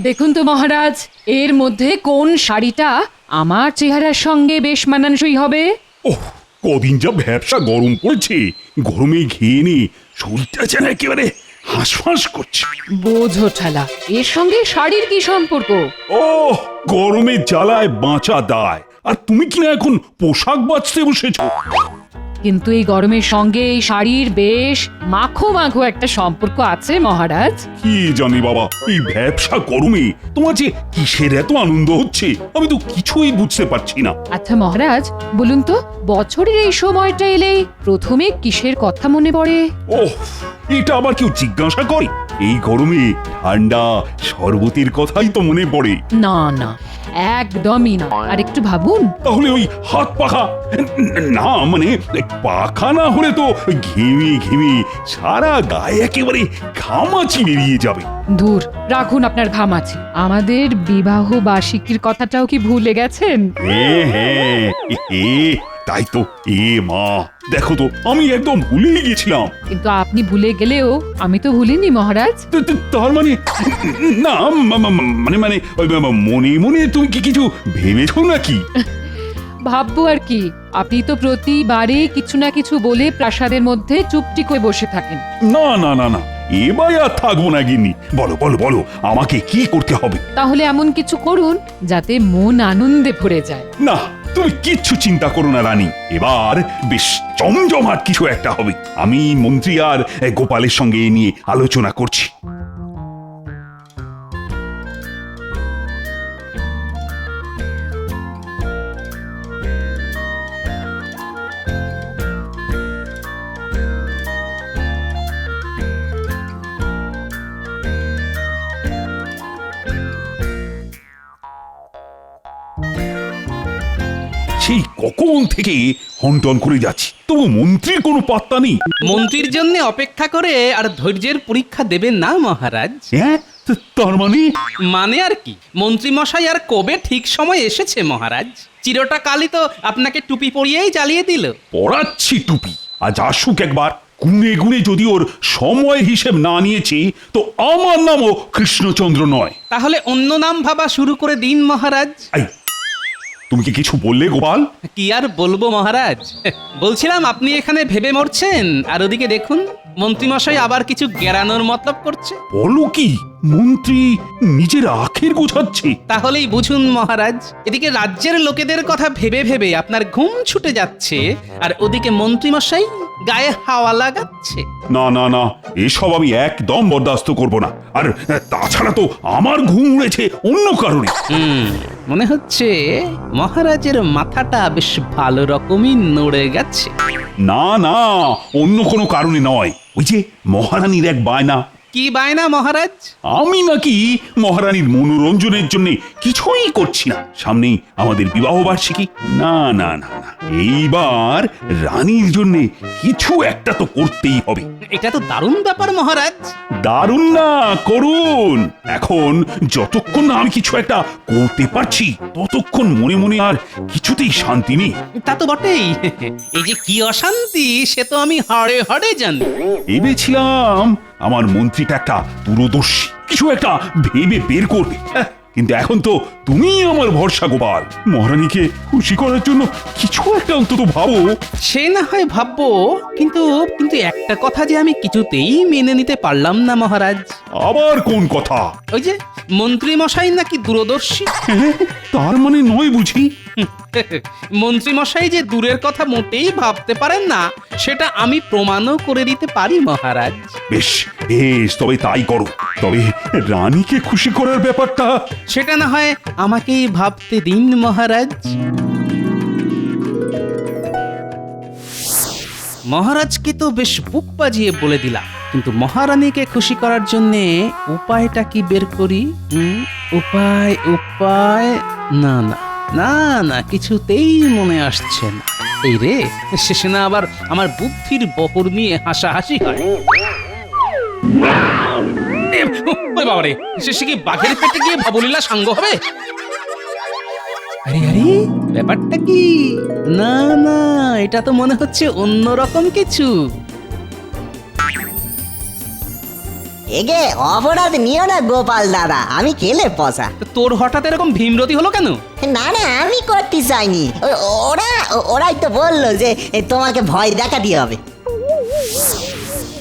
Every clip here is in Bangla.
দেখুন তো মহারাজ, এর মধ্যে কোন শাড়িটা আমার চেহারার সঙ্গে বেশ মানানসই হবে? ওহ, কদিন যা ব্যবসা গরম পড়েছে, গরমে ঘেয়ে নে শরীরটা যেন একেবারে হাঁসফাঁস করছে। বোঝো ঠালা, এর সঙ্গে শাড়ির কি সম্পর্ক? ও, গরমের জ্বালায় বাঁচা দায়, আর তুমি কিনা এখন পোশাক বাঁচতে বসেছো। কিন্তু এই গরমের সঙ্গে এই শাড়ির বেশ মাখো মাখো একটা সম্পর্ক আছে মহারাজ। কি জানি বাবা, এই ব্যবসা গরমে তোমার যে কিসের এত আনন্দ হচ্ছে আমি তো কিছুই বুঝতে পারছি না। আচ্ছা মহারাজ, বলুন তো, বছরের এই সময়টা এলেই প্রথমে কিসের কথা মনে পড়ে? ওহ, এটা আবার কেউ জিজ্ঞাসা করে? এই গরমে ঠান্ডা শরবতের কথাই তো মনে পড়ে। না না, একদমই না। আর একটু ভাবুন। তাহলে ওই হাত পাখা, না মানে পাখা না হলে তো ঘেমে ঘেমে সারা গায়ে একেবারে ঘামাচি বেরিয়ে যাবে। দূর রাখুন আপনার ঘামাচি, আমাদের বিবাহ বার্ষিকীর কথাটাও কি ভুলে গেছেন? হ্যাঁ হ্যাঁ, তাই তো। মা, দেখো তো আমি একদম ভুলেই গেছিলাম। কিন্তু আপনি ভুলে গেলেও আমি তো ভুলিনি মহারাজ। তার মানে না, মানে মানে ওই মনে মনে তুমি কি কিছু ভেবেছো নাকি? ভাববো আর কি, আপনি তো প্রতিবারে কিছু না কিছু বলে প্রাসাদের মধ্যে চুপটি করে বসে থাকেন। না না না না, এবার আর থাকবো না গিন্নি। বলো বলো বলো, আমাকে কি করতে হবে? তাহলে এমন কিছু করুন যাতে মন আনন্দে ভরে যায়। না, তুমি কিচ্ছু চিন্তা করো না রানী, এবার বেশ জমজমাট কিছু একটা হবে। আমি মন্ত্রী আর গোপালের সঙ্গে এ নিয়ে আলোচনা করছি। সেই কখন থেকে হন্টন করে যাচ্ছি, তবু মন্ত্রীর কোনো পাত্তা নেই। মন্ত্রীর জন্য অপেক্ষা করে আর ধৈর্যের পরীক্ষা দেবেন না মহারাজ। হ্যাঁ, তার মানে? মানে আর কি, মন্ত্রী মশাই আর কবে ঠিক সময় এসেছে মহারাজ। চিরটা কালই তো আপনাকে টুপি পরিয়েই জ্বালিয়ে দিল। পড়াচ্ছি টুপি, আজ আসুক একবার। গুনে গুনে যদি ওর সময় হিসেব না নিয়েছি তো আমার নামও কৃষ্ণচন্দ্র নয়। তাহলে অন্য নাম ভাবা শুরু করে দিন মহারাজ। এই, তুমি কি কিছু বললে গোপাল? কি আর বলবো মহারাজ, বলছিলাম আপনি এখানে ভেবে মরছেন আর ওদিকে দেখুন মন্ত্রীমশাই আবার কিছু গেরানোর মতলব করছে। বলো কি, মন্ত্রী নিজের আখের গোছাচ্ছে? তাহলেই বুঝুন মহারাজ, এদিকে রাজ্যের লোকেদের কথা ভেবে ভেবে আপনার ঘুম ছুটে যাচ্ছে আর ওদিকে মন্ত্রীমশাই গায়ে হাওয়া লাগাচ্ছে। না না না, এসব আমি একদম বরদাস্ত করব না। আর তাছাড়া তো আমার ঘুম উড়েছে অন্য কারণে। মনে হচ্ছে মহারাজের মাথাটা বেশ ভালো রকমই নড়ে গেছে। না না, অন্য কোনো কারণে নয়। ওই যে মহারানীর এক বায়না। কি বায়না মহারাজ? আমি নাকি মহারানীর মনোরঞ্জনের জন্য কিছুই করছি না। সামনেই আমাদের বিবাহ বার্ষিকী। না না না না, এইবার রানীর জন্য কিছু একটা তো করতেই হবে। এটা তো দারুণ ব্যাপার মহারাজ। দারুণ না, করুন। এখন যতক্ষণ না আমি কিছু একটা করতে পারছি ততক্ষণ মনে মনে আর কিছুতেই শান্তি নেই। তা তো বটেই, এই যে কি অশান্তি সে তো আমি হাড়ে হাড়ে জানি। ভেবেছিলাম আমার মন্ত্রীটা একটা দূরদর্শী, কিছু একটা ভেবে বের করবে। কিন্তু এখন তো তুমি আমার ভরসা গোপাল। মহারানীকে খুশি করার জন্য কিছু একটা অন্তত ভাবো। সে না হয় ভাববো, কিন্তু কিন্তু একটা কথা যে আমি কিছুতেই মেনে নিতে পারলাম না মহারাজ। আবার কোন কথা? ওই যে মন্ত্রী মশাই নাকি দূরদর্শী। তার মানে নয় বুঝি? মন্ত্রী মশাই যে দূরের কথা মোটেই ভাবতে পারেন না সেটা আমি প্রমাণও করে দিতে পারি মহারাজ। বেশ বেশ, তবে তাই করো। তবে রানীকে খুশি করার ব্যাপারটা সেটা না হয় আমাকেই ভাবতে দিন মহারাজ। মহারাজকে তো বেশ বুক বাজিয়ে বলে দিলাম, কিন্তু মহারানীকে খুশি করার জন্যে উপায়টা কি বের করি? উপায় উপায় না না না না, কিছুতেই মনে আসছে না। এই রে, শেষে না আবার আমার বুদ্ধির বহর নিয়ে হাসাহাসি হয়। ওই বাবারে, শেষে কি বাঘের পেটে গিয়ে ভবলীলা সাঙ্গ হবে? আরে আরে, ব্যাপারটা কি? না না, এটা তো মনে হচ্ছে অন্যরকম কিছু। এগে অপরাধ নিও না গোপাল দাদা, আমি কেলে পসা। তো তোর হঠাৎ এরকম ভীমরতি হলো কেন? না না, আমি করতে চাইনি, ওরাই তো বললো যে তোমাকে ভয় দেখাতে হবে।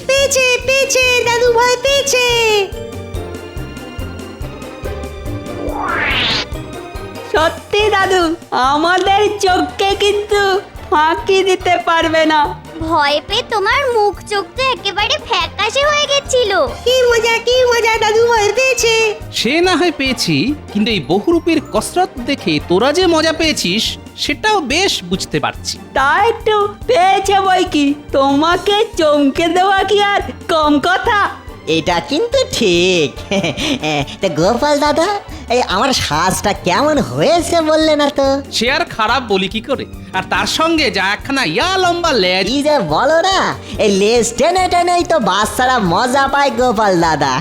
পেয়েছে পেয়েছে দাদু, ভয় পেয়েছে। সত্যি দাদু, আমাদের চোখকে কিন্তু ফাঁকি দিতে পারবে না। ভয় পেয়ে তোমার মুখ চোখ তো একেবারে ফ্যাকাশে হয়ে গেছিল। কি মজা দাদু, ভয় পেয়েছে। সে না হয় পেয়েছি, কিন্তু এই বহুরূপীর কসরত দেখে তোরা যে মজা পেয়েছিস সেটাও বেশ বুঝতে পারছি। তা একটু পেয়েছে বই কি, তোমাকে চমকে দেওয়া কি আর কম কথা? এটা কিন্তু ঠিক। তা গোপাল দাদা, এই আমার সাজটা কেমন হয়েছে বললে না তো? সে আর খারাপ বলি কি করে, আর তার সঙ্গে যা একখানা লম্বা লেজ। এই যে বলো না, এই লেজ টেনে টেনেই তো বাচ্চারা মজা পায় গোপাল দাদা।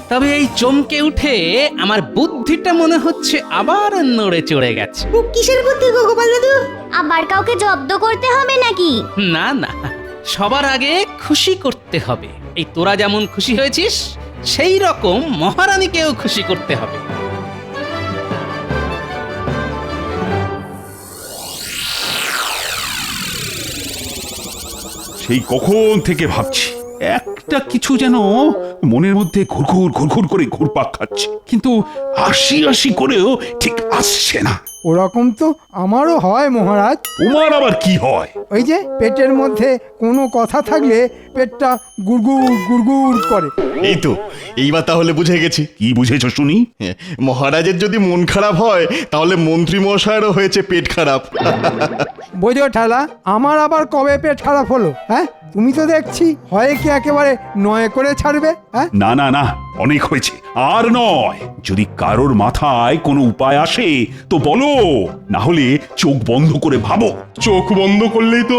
তবে এই চমকে উঠে আমার বুদ্ধিটা মনে হচ্ছে আবার নড়ে চড়ে গেছে। কিসের বুদ্ধি গো গোপাল দাদু? আবার কাউকে জব্দ করতে হবে নাকি? না না, সবার আগে খুশি করতে হবে। এই তোরা যেমন খুশি হয়েছিস সেই রকম মহারানীকেও খুশি করতে হবে। সেই কখন থেকে ভাবছি একটা কিছু যেন মনের মধ্যে ঘুরঘুর ঘুরঘুর করে ঘুরপাক খাচ্ছে, কিন্তু আশি আশি করেও ঠিক আসছে না। ওরকম তো আমারও হয় মহারাজ। তোমার আবার কি হয়? ওই যে পেটের মধ্যে কোনো কথা থাকলে পেটটা গুড়গুড় গুড়গুড় করে। এই তো, এইবার তাহলে বুঝে গেছি। কি বুঝেছো শুনি? মহারাজের যদি মন খারাপ হয় তাহলে মন্ত্রী মশাইয়েরও হয়েছে পেট খারাপ। বোঝো ঠেলা, আমার আবার কবে পেট খারাপ হলো? হ্যাঁ, তুমি তো দেখছি হয় কি একেবারে নয় করে ছাড়বে। হ্যাঁ, না না না, অনেক হয়েছে, আর নয়। যদি কারোর মাথায় কোনো উপায় আসে তো বলো, না হলে চোখ বন্ধ করে ভাবো। চোখ বন্ধ করলেই তো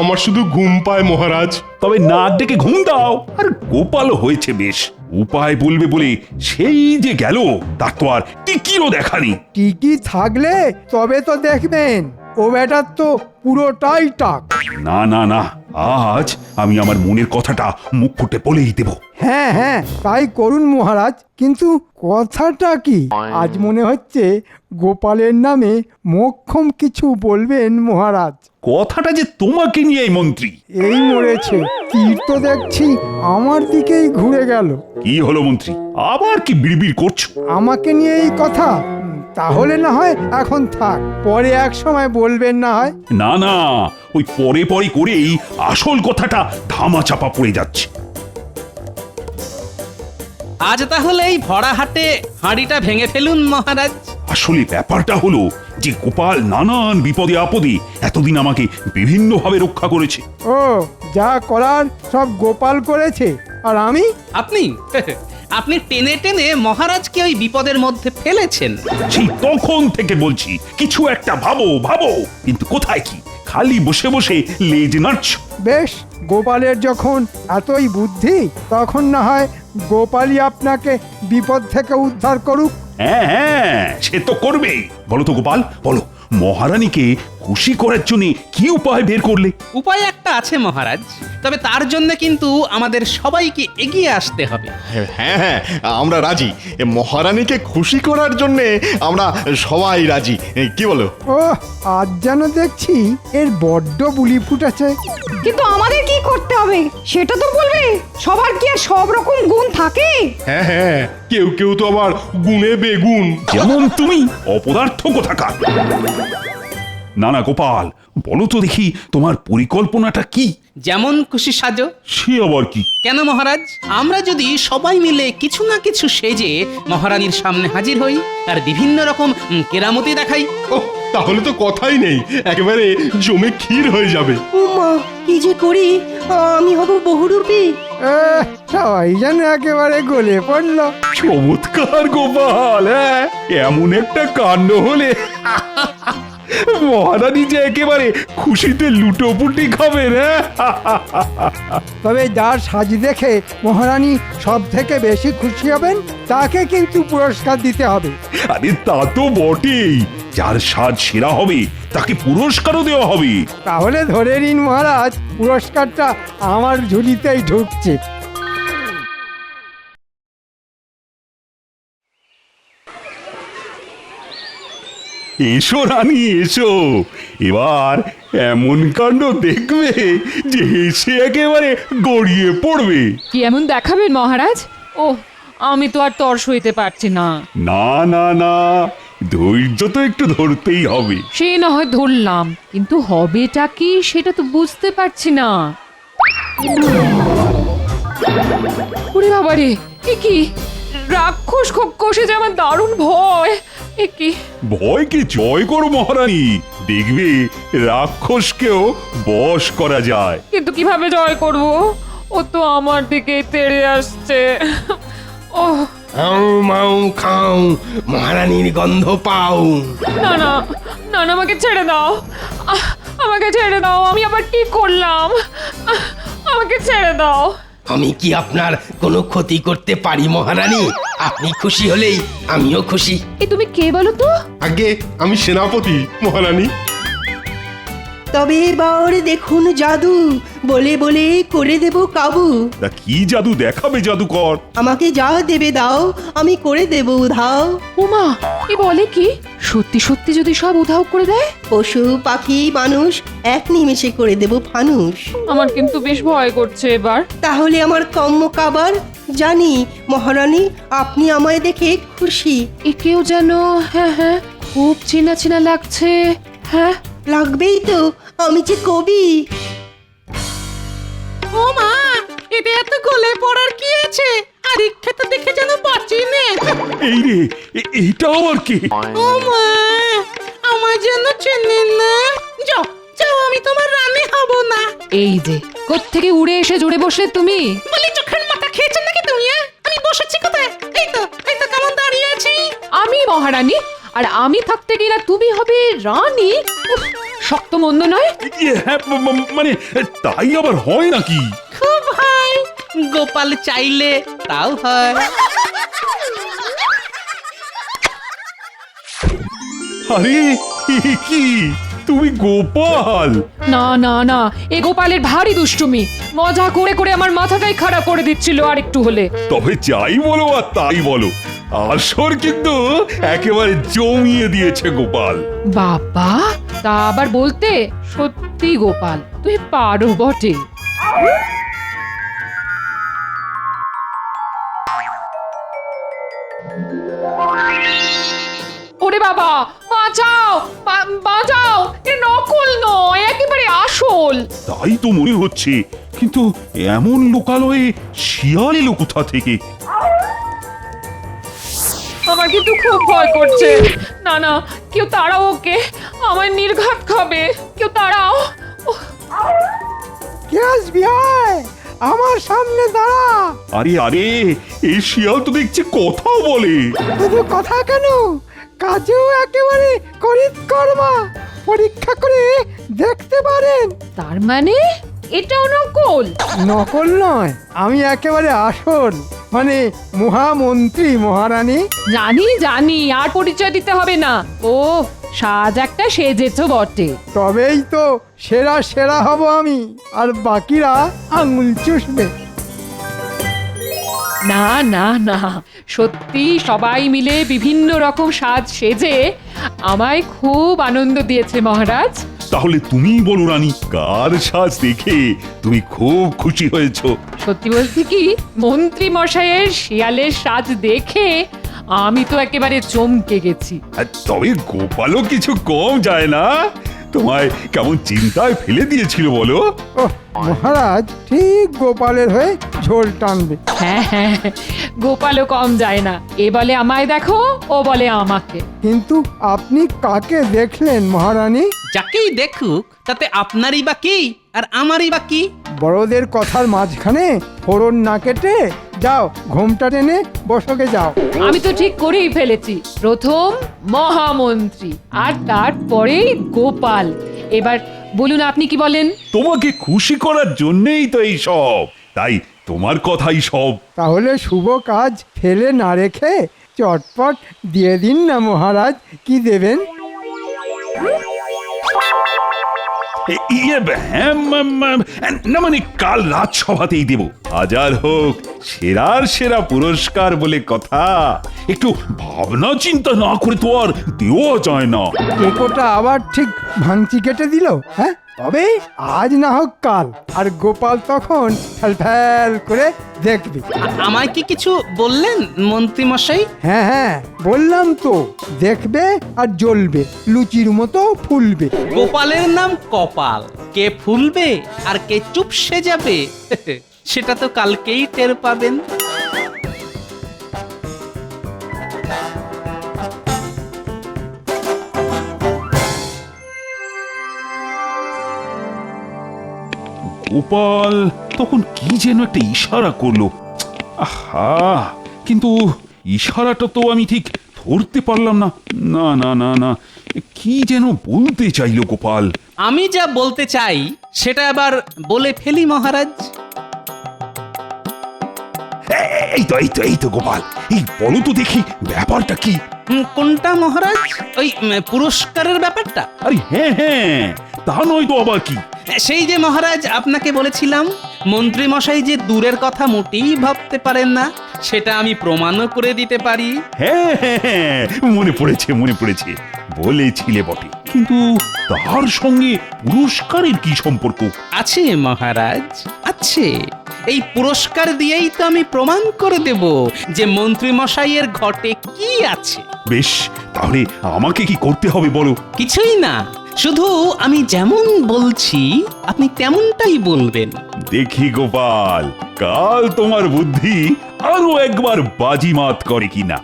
আমার শুধু ঘুম পায় মহারাজ। তবে নাক ডেকে ঘুম দাও। আর গোপাল হয়েছে বেশ, উপায় বলবে বলে সেই যে গেল, তার তো আর টিকিরও দেখানি। টিকি থাকলে তবে তো দেখবেন, ও বেটার তো পুরোটাই টাক। না না না, আজ আমি আমার মনের কথাটা মুখ ফুটে বলেই দেব। হ্যাঁ হ্যাঁ, তাই করুন মহারাজ। কিন্তু কথাটা কি? আজ মনে হচ্ছে গোপালের নামে মোক্ষম কিছু বলবেন মহারাজ। কথাটা যে তোমাকে নিয়ে মন্ত্রী। এই মরেছে, তীর তো দেখছি আমার দিকেই ঘুরে গেল। কি হলো মন্ত্রী, আবার কি বিড়বিড় করছো? আমাকে নিয়ে এই কথা? তাহলে না হয় এখন থাক, পরে এক সময় বলবেন না হয়। না না, ওই পরে পরে করেই আসল কথাটা ধামা চাপা পড়ে যাচ্ছে। আজ তাহলে এই ভরা হাটে হাঁড়িটা ভেঙে ফেলুন মহারাজ। আসলে ব্যাপারটা হলো যে গোপাল নানান বিপদে আপদে এতদিন আমাকে বিভিন্নভাবে রক্ষা করেছে। ও, যা করার সব গোপাল করেছে, আর আমি? আপনি আপনি টেনে টেনে মহারাজকে ওই বিপদের মধ্যে ফেলেছেন। সেই তখন থেকে বলছি কিছু একটা ভাবো ভাবো, কিন্তু কোথায় কি, খালি বসে বসে লেজ নাড়ছ। বেশ, গোপালের যখন এতই বুদ্ধি, তখন না হয় গোপালই আপনাকে বিপদ থেকে উদ্ধার করুক। হ্যাঁ হ্যাঁ, সে তো করবেই। বলো তো গোপাল, বলো, মহারানীকে খুশি করার জন্য কি উপায় বের করলে? উপায় একটা আছে মহারাজ, তবে তার জন্য কিন্তু আমাদের সবাইকে এগিয়ে আসতে হবে। হ্যাঁ হ্যাঁ, আমরা রাজি। মহারানীকে খুশি করার জন্য আমরা সবাই রাজি। কি বলো? ও, আজ যেন দেখছি এর বড্ড বুলি ফুটেছে। কিন্তু আমাদের কি করতে হবে সেটা তো বলবে। সবার কি আর সব রকম গুণ থাকে? হ্যাঁ হ্যাঁ, কেউ কেউ তো আবার গুণে বেগুন। যেমন তুমি, অপদার্থ কোথাকার। না না গোপাল, বলো তো দেখি তোমার পরিকল্পনাটা কি? যেমন খুশি সাজো। সে আবার কি? কেন মহারাজ, আমরা যদি সবাই মিলে কিছু না কিছু সেজে মহারানীর সামনে হাজির হই আর বিভিন্ন রকম কেরামতি দেখাই। ওহ, তাহলে তো কথাই নেই, একেবারে জমে ক্ষীর হয়ে যাবে। মা, কি যে করি, আমি হব বহুরূপী। সবাই যেন একেবারে গলে পড়লো। চমৎকার গোপাল, হ্যাঁ, এমন একটা কাণ্ড হলে মহারানী যে একেবারে খুশিতে লুটোপুটি খাবেন। তবে যার সাজ দেখে মহারানী সব থেকে বেশি খুশি হবেন, তাকে কিন্তু পুরস্কার দিতে হবে। আরে তা তো বটেই, যার সাজ সেরা হবে তাকে পুরস্কারও দেওয়া হবে। তাহলে ধরে নিন মহারাজ, পুরস্কারটা আমার ঝুলিতেই ঢুকছে। এসো রানী এসো, এবার এমন কাণ্ড দেখবে যে হেসে একেবারে গড়িয়ে পড়বে। কি এমন দেখাবেন মহারাজ? ও, আমি তো আর তর সইতে পারছি না। না না না, ধৈর্য তো একটু ধরতেই হবে। সে না হয় ধরলাম, কিন্তু হবেটা কি সেটা তো বুঝতে পারছি না। ওরে বাবারে, এ কি রাক্ষস কষে যে আমার দারুণ ভয়। এ কি ভয়কে জয় করো মহারানী, দেখবে রাক্ষসকেও বশ করা যায়। কিন্তু কিভাবে জয় করব? ও তো আমার দিকে তেড়ে আসছে। ও হাউ মাউ খাও, মহারানীর গন্ধ পাও। না না না না, আমাকে ছেড়ে দাও, আমাকে ছেড়ে দাও। আমি আবার কি করলাম? আমাকে ছেড়ে দাও। আমি কি আপনার কোনো ক্ষতি করতে পারি মহারানী? আপনি খুশি হলেই আমিও খুশি। এ তুমি কে বলো তো? আগে আমি সেনাপতি মহারানী। তবে এবার দেখুন জাদু, বলে বলে করে দেব কাবু। তা কি জাদু দেখাবে জাদুকর? আমাকে যা দেবে দাও, আমি করে দেব উধাও। উমা, এ বলে কি? সত্যি সত্যি যদি সব উধাও করে দেয়? পশু পাখি মানুষ এক নিমেষে করে দেব ফানুষ। আমার কিন্তু বেশ ভয় করছে এবার। তাহলে আমার কম্ম কাবার, জানি মহারানী আপনি আমায় দেখে খুশি। একেও যেন, হ্যাঁ হ্যাঁ, খুব চেনা চেনা লাগছে। হ্যাঁ, লাগবেই তো, আমি যে কবি। ও মা, এটা এত গলে পড়ার কি আছে? আর ইচ্ছেটা দেখে যেন বাঁচি নে। এই রে, এটা আবার কে? ও মা, আমার যেন চেনেন না। যাও যাও, আমি তোমার রানী হব না। এই যে কোত্থেকে উড়ে এসে জুড়ে বসলে তুমি? বলি চোখের মাথা খেয়েছেন নাকি তুমি? আমি বসেছি কোথায়? এই তো কেমন দাঁড়িয়ে আছি। আমি মহারানী, আর আমি থাকতে গেলে তুমি হবে রানী? উফ, শক্ত মন্দ নয়। হ্যাঁ, মানে তাই আবার হয় নাকি? খুব হয়। গোপাল চাইলে তাও হয়। আরে এ কি, তুমি গোপাল? না না না, এ গোপালের ভারী দুষ্টুমি। মজা করে করে আমার মাথাটাই খারাপ করে দিচ্ছিল আর একটু হলে। তবে যাই বলো আর তাই বলো, আসর কিন্তু একেবারে জমিয়ে দিয়েছে গোপাল। বাবা, তা আবার বলতে? সত্যি গোপাল, তুই পারো বটে। ওরে বাবা, বাঁচাও, বাঁচাও! এ নকল নয়, একেবারে আসল। তাই তো মনে হচ্ছে, কিন্তু এমন লোকালয়ে শিয়াল এলো কোথা থেকে? আমার কিন্তু খুব ভয় করছে। না না, কেউ তাড়াও ওকে, আমার নির্ঘাত খাবে। কেউ তাড়াও। উহ, কে আসবি আয়, আমার সামনে দাঁড়া। আরে আরে, এই শিয়াল তো দেখছি কথাও বলে। শুধু কথা কেন, কাজেও একেবারে করিত কর্মা। পরীক্ষা করে দেখতে পারেন। তার মানে এটাও নকল? নকল নয়, আমি একেবারে আসল, মানে মহামন্ত্রী মহারানী। জানি জানি, আর পরিচয় দিতে হবে না। ও, সাজ একটা সেজেছো বটে। তবেই তো সেরা সেরা হব আমি, আর বাকিরা আঙুল চুষবে। না না না, সত্যি সবাই মিলে বিভিন্ন রকম সাজ সেজে আমায় খুব আনন্দ দিয়েছে মহারাজ। তাহলে তুমি বলো রানী, কার সাজ দেখে তুমি খুব খুশি হয়েছো? সত্যি বলতে কি, মন্ত্রী মশাইয়ের শিয়ালের সাজ দেখে আমি তো একেবারে চমকে গেছি। আর তবে গোপালও কিছু কম যায় না, তোমায় কেমন চিন্তায় ফেলে দিয়েছিল বলো? ওহ, মহারাজ ঠিক গোপালের হয়ে ঝোল টানবে। হ্যাঁ হ্যাঁ, গোপালও কম যায় না। এ বলে আমায় দেখো, ও বলে আমাকে। কিন্তু আপনি কাকে দেখলেন মহারানী? যাকেই দেখুক তাতে আপনারই বা কি আর আমারই বা কি? বড়দের কথার মাঝখানে ফোড়ন না কেটে যাও, ঘোমটা টেনে বসকে যাও। আমি তো ঠিক করেই ফেলেছি, প্রথম মহামন্ত্রী আর তারপরেই গোপাল। এবার বলুন আপনি কি বলেন? তোমাকে খুশি করার জন্যেই তো এই সব, তাই তোমার কথাই সব। তাহলে শুভ কাজ ফেলে না রেখে চটপট দিয়ে দিন না মহারাজ, কি দেবেন? হ্যাঁ, না মানে কাল রাজসভাতেই দেব। হাজার হোক সেরার সেরা পুরস্কার বলে কথা, একটু ভাবনা চিন্তা না করে তো আর দেওয়া যায় না। কেকোটা আবার ঠিক ভাঙচি কেটে দিল। হ্যাঁ, তবে আজ না হোক কাল, আর গোপাল তখন ফ্যাল করে দেখবে। আমায় কি কিছু বললেন মন্ত্রী মশাই? হ্যাঁ হ্যাঁ, বললাম তো, দেখবে আর জ্বলবে, লুচির মতো ফুলবে। গোপালের নাম কপাল, কে ফুলবে আর কে চুপসে যাবে সেটা তো কালকেই টের পাবেন। গোপাল তখন কি যেন একটা ইশারা করলো। আহা, কিন্তু ইশারাটা তো আমি ঠিক ধরতে পারলাম না। না না না না, কি যেন বলতে চাইলো গোপাল। আমি যা বলতে চাই সেটা আবার বলে ফেলি মহারাজ। এই তো গোপাল, এই বলো তো দেখি ব্যাপারটা কি। কোনটা মহারাজ? ওই পুরস্কারের ব্যাপারটা? আরে হ্যাঁ হ্যাঁ, তা নয় তো আবার কি। সেই যে মহারাজ আপনাকে বলেছিলাম মন্ত্রী মশাই যে দূরের কথা মোটেই ভাবতে পারেন না, সেটা আমি প্রমাণও করে দিতে পারি। হ্যাঁ হ্যাঁ হ্যাঁ, মনে পড়েছে, বলেছিলে বটে, কিন্তু তার সঙ্গে পুরস্কারের কি সম্পর্ক? আছে মহারাজ, আছে। এই পুরস্কার দিয়েই তো আমি প্রমাণ করে দেব যে মন্ত্রী মশাইয়ের ঘটে কি আছে। বেশ, তাহলে আমাকে কি করতে হবে বলো? কিছুই না, শুধু আমি যেমন বলছি আপনি তেমনটাই বলবেন। দেখি গোপাল, কাল তোমার বুদ্ধি আরো একবার বাজিমাত করে কিনা।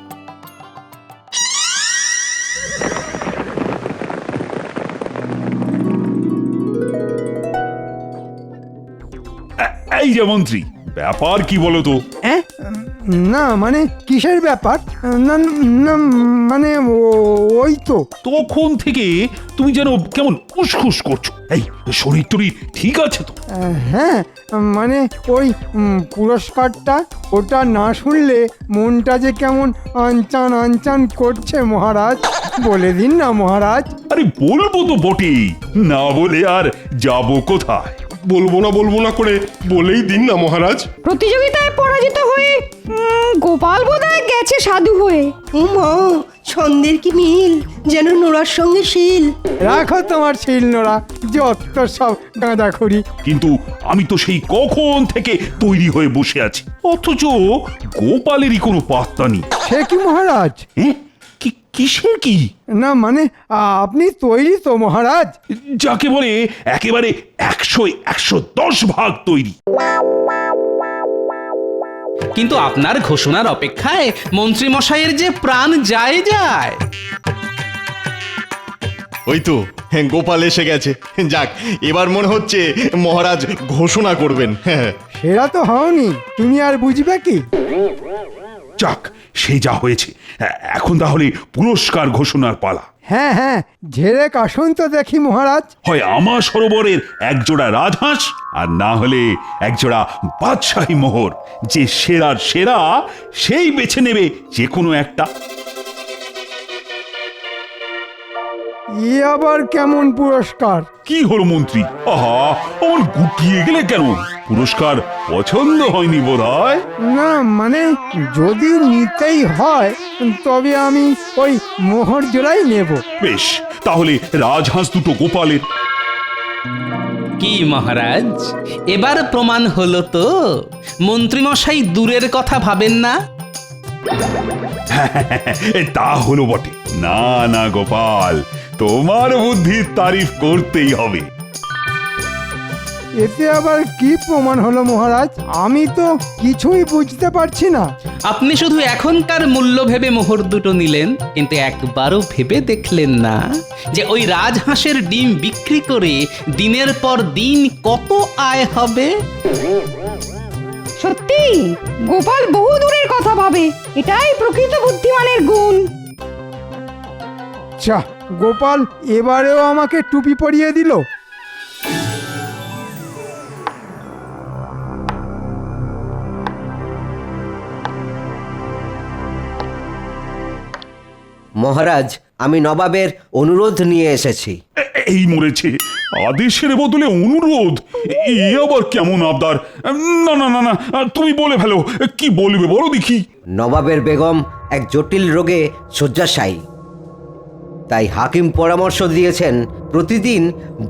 এই যে মন্ত্রী, ব্যাপার কি বলো তো? না মানে কিসের ব্যাপার? না না মানে ওই তো তখন থেকে তুমি যেন কেমন উসখুস করছো। এই শরীর টরীর ঠিক আছে তো? হ্যাঁ, মানে ওই পুরস্কারটা, ওটা না শুনলে মনটা যে কেমন আনচান আনচান করছে মহারাজ। বলে দিন না মহারাজ। আরে বলবো তো বটেই, না বলে আর যাবো কোথায়? বলবো না করে বলেই দিন না মহারাজ। প্রতিযোগিতায় পরাজিত হয়ে গোপাল বোধহয় গেছে সাধু হয়ে। উমা, ছন্দের কি মিল, যেন নোড়ার সঙ্গে শিল। রাখো তোমার শিল নোড়া, যত সব গাঁদাখড়ি। কিন্তু আমি তো সেই কখন থেকে তৈরি হয়ে বসে আছি, অথচ গোপালেরই কোনো পাত্তা নেই। সে কি মহারাজ? কিসের কি? না মানে আপনি তৈরি তো মহারাজ? যাকে বলে একেবারে 100-110 ভাগ তৈরি। কিন্তু আপনার ঘোষণার অপেক্ষায় মন্ত্রী মশাইয়ের যে প্রাণ যায়। ওই তো গোপাল এসে গেছে। যাক, এবার মনে হচ্ছে মহারাজ ঘোষণা করবেন। হ্যাঁ, সেটা তো হওনি, তুমি আর বুঝবে কি? যাক, সে যা হয়েছে, এখন তাহলে পুরস্কার ঘোষণার পালা। হ্যাঁ হ্যাঁ, ঝেড়ে কাশুন তো দেখি মহারাজ। হয় আমার সরোবরের একজোড়া রাজহাঁস, আর না হলে একজোড়া বাদশাহী মোহর। যে সেরার সেরা সেই বেছে নেবে যে কোনো একটা। ই আবার কেমন পুরস্কার? কি হলো মন্ত্রী? আহা, আমার গুটিয়ে গেলে কেন? পুরস্কার পছন্দ হয়নি বোধহয়? না মানে যদি নিতেই হয় তবে আমি ওই মোহর জোড়াই নেব। বেশ, তাহলে রাজহাঁস দুটো গোপালের। কি মহারাজ, এবার প্রমাণ হলো তো মন্ত্রী মশাই দূরের কথা ভাবেন না। তা হলো বটে। না না গোপাল, তোমার বুদ্ধির তারিফ করতেই হবে। এতে আবার কি প্রমাণ হলো মহারাজ? আমি তো কিছুই বুঝতে পারছি না। আপনি শুধু এখনকার মূল্য ভেবে মোহর দুটো নিলেন, কিন্তু একবারও ভেবে দেখলেন না যে ওই রাজহাঁসের ডিম বিক্রি করে দিনের পর দিন কত আয় হবে। সত্যি গোপাল বহু দূরের কথা ভাবে, এটাই প্রকৃত বুদ্ধিমানের গুণ। চা, গোপাল এবারেও আমাকে টুপি পরিয়ে দিল। মহারাজ, আমি নবাবের অনুরোধ নিয়ে এসেছি। এই মরেছে, আদেশের বদলে অনুরোধ, এ আবার কেমন আবদার? না না না না, তুমি বলে ফেলো, কি বলবে বলো দেখি। নবাবের বেগম এক জটিল রোগে শয্যাশায়ী, তাই হাকিম পরামর্শ দিয়েছেন প্রতিদিন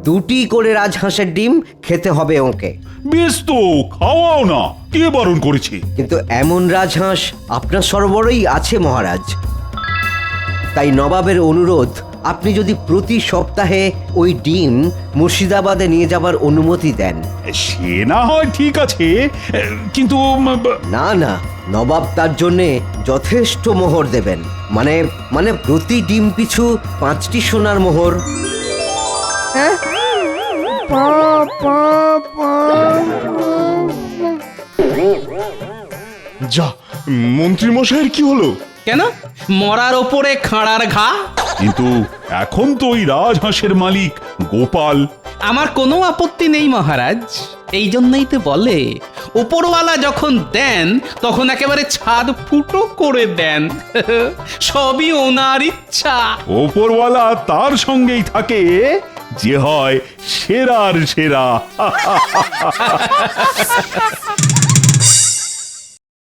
2টি করে রাজহাঁসের ডিম খেতে হবে ওকে। বেশ তো, খাওয়াও না, কে বারণ করেছে? কিন্তু এমন রাজহাঁস আপনার সরবরাহই আছে মহারাজ। তাই নবাবের অনুরোধ, আপনি যদি প্রতি সপ্তাহে ওই ডিম মুর্শিদাবাদে নিয়ে যাবার অনুমতি দেন। সে না হয় ঠিক আছে, কিন্তু না না, নবাব তার জন্যে যথেষ্ট মোহর দেবেন, মানে মানে প্রতি ডিম পিছু 5টি সোনার মোহর। হ্যাঁ? পা, পা, পা, যা, মন্ত্রী মশাইয়ের কি হলো? কেন মরার ওপরে খাঁড়ার ঘা? কিন্তু এখন তো ওই রাজহাঁসের মালিক গোপাল। আমার কোনো আপত্তি নেই মহারাজ, এই জন্যই তো বলে উপরওয়ালা যখন দেন তখন একেবারে ছাদ ফুটো করে দেন। সবই ওনার ইচ্ছা। ওপরওয়ালা তার সঙ্গেই থাকে যে হয় সেরার সেরা।